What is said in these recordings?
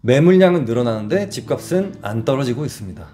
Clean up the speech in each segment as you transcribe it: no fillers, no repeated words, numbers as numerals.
매물량은 늘어나는데 집값은 안 떨어지고 있습니다.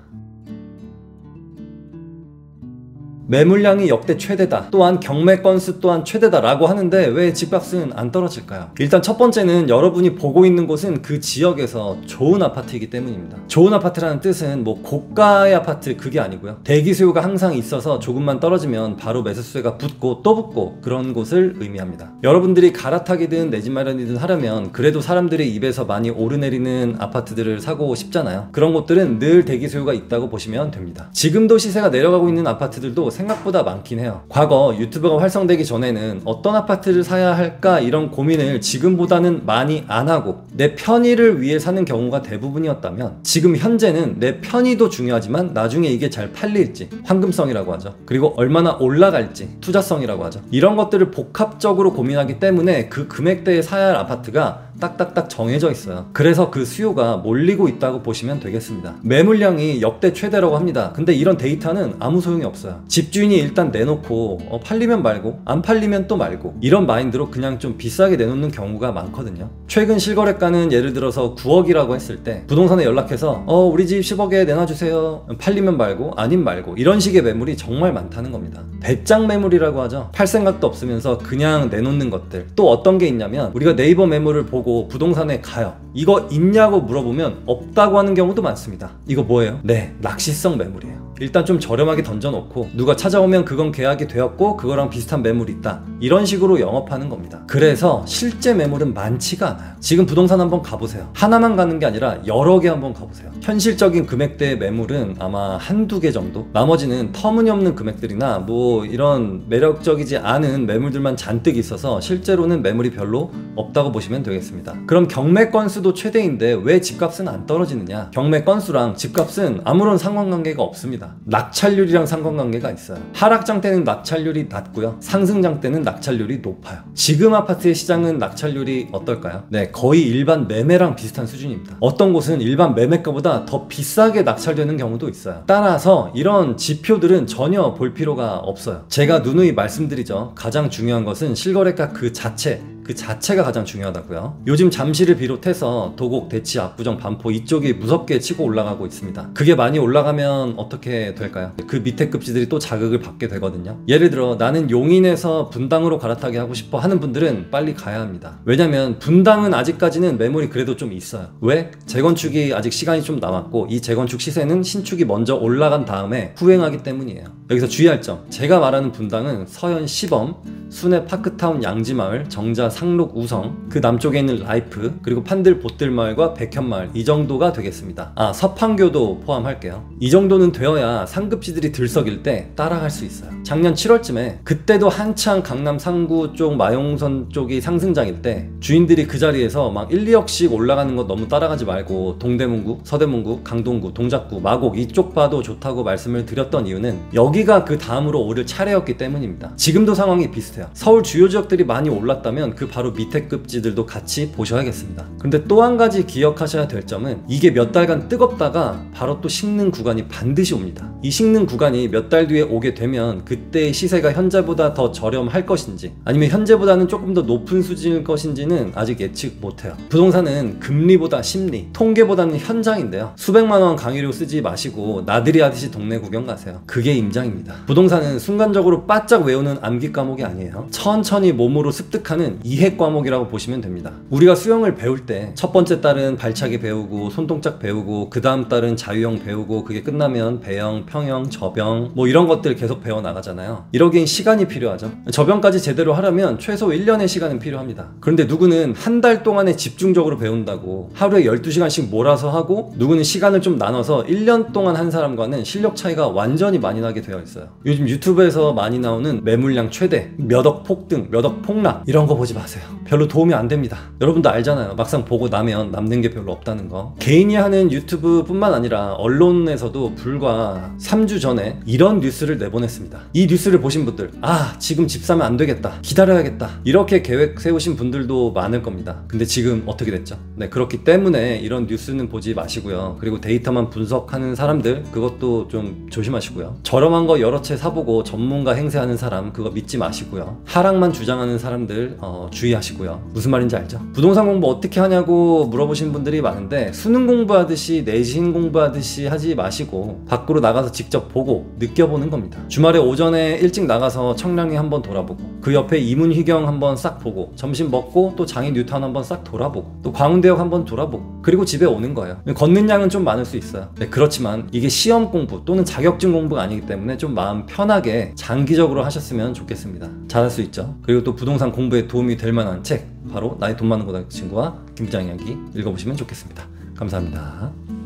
매물량이 역대 최대다, 또한 경매 건수 또한 최대다 라고 하는데 왜 집값은 안 떨어질까요? 일단 첫 번째는 여러분이 보고 있는 곳은 그 지역에서 좋은 아파트이기 때문입니다. 좋은 아파트라는 뜻은 뭐 고가의 아파트 그게 아니고요, 대기 수요가 항상 있어서 조금만 떨어지면 바로 매수세가 붙고 또 붙고 그런 곳을 의미합니다. 여러분들이 갈아타기든 내 집 마련이든 하려면 그래도 사람들의 입에서 많이 오르내리는 아파트들을 사고 싶잖아요. 그런 곳들은 늘 대기 수요가 있다고 보시면 됩니다. 지금도 시세가 내려가고 있는 아파트들도 생각보다 많긴 해요. 과거 유튜브가 활성되기 전에는 어떤 아파트를 사야 할까 이런 고민을 지금보다는 많이 안 하고 내 편의를 위해 사는 경우가 대부분이었다면, 지금 현재는 내 편의도 중요하지만 나중에 이게 잘 팔릴지, 황금성이라고 하죠, 그리고 얼마나 올라갈지, 투자성이라고 하죠, 이런 것들을 복합적으로 고민하기 때문에 그 금액대에 사야 할 아파트가 딱딱딱 정해져 있어요. 그래서 그 수요가 몰리고 있다고 보시면 되겠습니다. 매물량이 역대 최대라고 합니다. 근데 이런 데이터는 아무 소용이 없어요. 집주인이 일단 내놓고 팔리면 말고 안 팔리면 또 말고, 이런 마인드로 그냥 좀 비싸게 내놓는 경우가 많거든요. 최근 실거래가는 예를 들어서 9억이라고 했을 때 부동산에 연락해서 우리 집 10억에 내놔주세요, 팔리면 말고 아님 말고, 이런 식의 매물이 정말 많다는 겁니다. 배짱 매물이라고 하죠. 팔 생각도 없으면서 그냥 내놓는 것들. 또 어떤 게 있냐면, 우리가 네이버 매물을 보고 부동산에 가요. 이거 있냐고 물어보면 없다고 하는 경우도 많습니다. 이거 뭐예요? 네, 낚시성 매물이에요. 일단 좀 저렴하게 던져놓고 누가 찾아오면 그건 계약이 되었고 그거랑 비슷한 매물이 있다, 이런 식으로 영업하는 겁니다. 그래서 실제 매물은 많지가 않아요. 지금 부동산 한번 가보세요. 하나만 가는 게 아니라 여러 개 한번 가보세요. 현실적인 금액대의 매물은 아마 한두 개 정도, 나머지는 터무니없는 금액들이나 뭐 이런 매력적이지 않은 매물들만 잔뜩 있어서 실제로는 매물이 별로 없다고 보시면 되겠습니다. 그럼 경매 건수도 최대인데 왜 집값은 안 떨어지느냐? 경매 건수랑 집값은 아무런 상관관계가 없습니다. 낙찰률이랑 상관관계가 있어요. 하락장 때는 낙찰률이 낮고요, 상승장 때는 낙찰률이 높아요. 지금 아파트의 시장은 낙찰률이 어떨까요? 네, 거의 일반 매매랑 비슷한 수준입니다. 어떤 곳은 일반 매매가보다 더 비싸게 낙찰되는 경우도 있어요. 따라서 이런 지표들은 전혀 볼 필요가 없어요. 제가 누누이 말씀드리죠. 가장 중요한 것은 실거래가 그 자체가 가장 중요하다고요. 요즘 잠실을 비롯해서 도곡, 대치, 압구정, 반포 이쪽이 무섭게 치고 올라가고 있습니다. 그게 많이 올라가면 어떻게 될까요? 그 밑에 급지들이 또 자극을 받게 되거든요. 예를 들어 나는 용인에서 분당으로 갈아타게 하고 싶어 하는 분들은 빨리 가야 합니다. 왜냐면 분당은 아직까지는 매물이 그래도 좀 있어요. 왜? 재건축이 아직 시간이 좀 남았고 이 재건축 시세는 신축이 먼저 올라간 다음에 후행하기 때문이에요. 여기서 주의할 점, 제가 말하는 분당은 서현 시범, 순회 파크타운 양지마을, 정자 상록 우성, 그 남쪽에 있는 라이프, 그리고 판들 보뜰마을과 백현마을, 이 정도가 되겠습니다. 서판교도 포함할게요. 이 정도는 되어야 상급지들이 들썩일 때 따라갈 수 있어요. 작년 7월쯤에 그때도 한창 강남 상구 쪽 마용선 쪽이 상승장일 때 주인들이 그 자리에서 막 1, 2억씩 올라가는 거 너무 따라가지 말고 동대문구, 서대문구, 강동구, 동작구, 마곡 이쪽 봐도 좋다고 말씀을 드렸던 이유는 여기가 그 다음으로 오를 차례였기 때문입니다. 지금도 상황이 비슷해요. 서울 주요 지역들이 많이 올랐다면 그 바로 밑에 급지들도 같이 보셔야겠습니다. 근데 또 한 가지 기억하셔야 될 점은, 이게 몇 달간 뜨겁다가 바로 또 식는 구간이 반드시 옵니다. 이 식는 구간이 몇 달 뒤에 오게 되면 그때의 시세가 현재보다 더 저렴할 것인지 아니면 현재보다는 조금 더 높은 수준일 것인지는 아직 예측 못해요. 부동산은 금리보다 심리, 통계보다는 현장인데요. 수백만 원 강의료 쓰지 마시고 나들이 하듯이 동네 구경 가세요. 그게 임장입니다. 부동산은 순간적으로 바짝 외우는 암기 과목이 아니에요. 천천히 몸으로 습득하는 이해 과목이라고 보시면 됩니다. 우리가 수영을 배울 때 첫 번째 달은 발차기 배우고 손동작 배우고 그 다음 달은 자유형 배우고 그게 끝나면 배영, 평영, 접영 뭐 이런 것들 계속 배워 나가잖아요. 이러기엔 시간이 필요하죠. 접영까지 제대로 하려면 최소 1년의 시간은 필요합니다. 그런데 누구는 한 달 동안에 집중적으로 배운다고 하루에 12시간씩 몰아서 하고, 누구는 시간을 좀 나눠서 1년 동안 한 사람과는 실력 차이가 완전히 많이 나게 되어 있어요. 요즘 유튜브에서 많이 나오는 매물량 최대, 몇억 폭등, 몇억 폭락 이런 거 보지 마세요. 별로 도움이 안 됩니다. 여러분도 알잖아요. 막상 보고 나면 남는 게 별로 없다는 거. 개인이 하는 유튜브 뿐만 아니라 언론에서도 불과 3주 전에 이런 뉴스를 내보냈습니다. 이 뉴스를 보신 분들, 지금 집 사면 안 되겠다, 기다려야겠다, 이렇게 계획 세우신 분들도 많을 겁니다. 근데 지금 어떻게 됐죠? 네, 그렇기 때문에 이런 뉴스는 보지 마시고요. 그리고 데이터만 분석하는 사람들, 그것도 좀 조심하시고요. 저렴한 거 여러 채 사보고 전문가 행세하는 사람, 그거 믿지 마시고요. 하락만 주장하는 사람들 거 주의하시고요. 무슨 말인지 알죠? 부동산 공부 어떻게 하냐고 물어보시는 분들이 많은데 수능 공부하듯이 내신 공부하듯이 하지 마시고 밖으로 나가서 직접 보고 느껴보는 겁니다. 주말에 오전에 일찍 나가서 청량리 한번 돌아보고 그 옆에 이문희경 한번 싹 보고 점심 먹고 또 장인 뉴타운 한번 싹 돌아보고 또 광운대역 한번 돌아보고 그리고 집에 오는 거예요. 걷는 양은 좀 많을 수 있어요. 네, 그렇지만 이게 시험 공부 또는 자격증 공부가 아니기 때문에 좀 마음 편하게 장기적으로 하셨으면 좋겠습니다. 잘할 수 있죠. 그리고 또 부동산 공부에 도움이 될 만한 책 바로 나의 돈 많은 고등학교 친구와 김 부장 이야기 읽어보시면 좋겠습니다. 감사합니다.